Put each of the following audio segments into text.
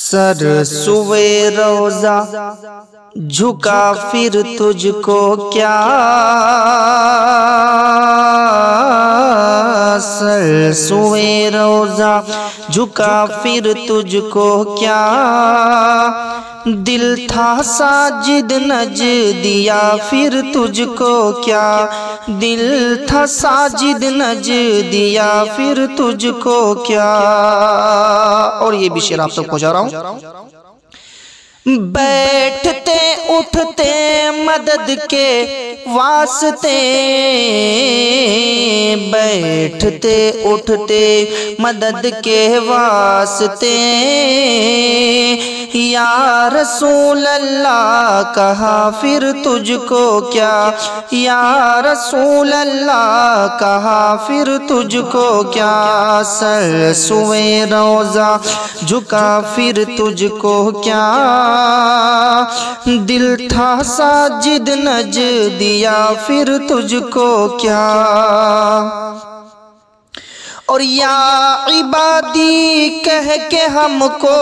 سر سوئے روزہ جھکا پھر تجھ کو کیا، سر سوئے روزہ جھکا پھر تجھ کو کیا، دل تھا ساجد نجدیا پھر تجھ کو کیا، دل تھا ساجد نجدیا پھر تجھ کو کیا۔ اور یہ بھی شعر آپ تک پہنچا رہا ہوں۔ بیٹھتے اٹھتے مدد کے واسطے، بیٹھتے اٹھتے مدد کے واسطے، یا رسول اللہ کہا پھر تجھ کو کیا، یا رسول اللہ کہا پھر تجھ کو کیا، سر سوئے روزہ جھکا پھر تجھ کو کیا، دل تھا ساجد نجدیا پھر تجھ کو کیا۔ اور یا عبادی کہہ کے ہم کو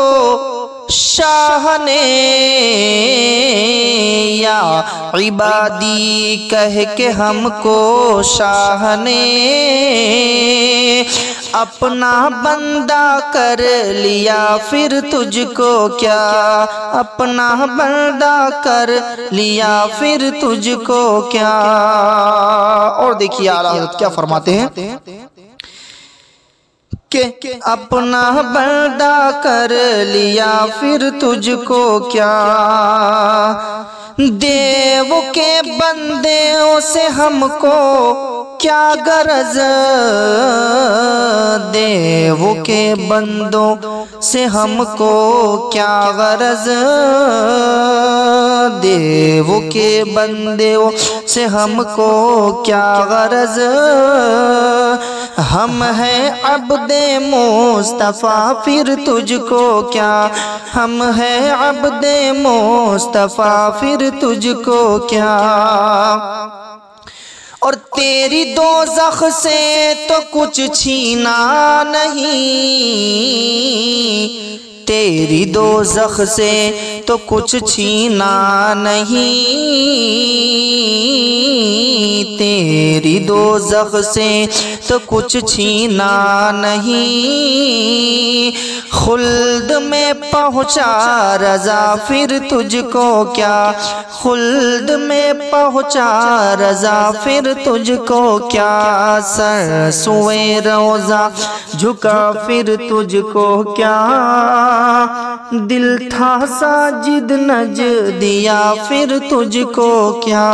شاہ نے، یا عبادی کہہ کے ہم کو شاہ نے، اپنا بندہ کر لیا پھر تجھ کو کیا، اپنا بندہ کر لیا پھر تجھ کو کیا۔ اور دیکھیے اعلیٰ حضرت کیا فرماتے ہیں کہ اپنا بندہ کر لیا پھر تجھ کو کیا، دیو کے بندوں سے ہم کو کیا غرض، دیو کے بندوں سے ہم کو کیا غرض، دیو کے بندوں سے ہم کو کیا غرض، ہم ہیں عبد مصطفیٰ پھر تجھ کو کیا، ہم ہیں عبد مصطفیٰ پھر تجھ کو کیا۔ اور تیری دوزخ سے تو کچھ چھینا نہیں، تیری دوزخ سے تو کچھ چھینا نہیں، تیری دوزخ سے تو کچھ چھینا نہیں، خلد میں پہنچا رضا پھر تجھ کو کیا، خلد میں پہنچا رضا پھر تجھ کو کیا، سر سوئے روزہ جھکا پھر تجھ کو کیا، دل تھا ساجد نجدیا پھر تجھ کو کیا۔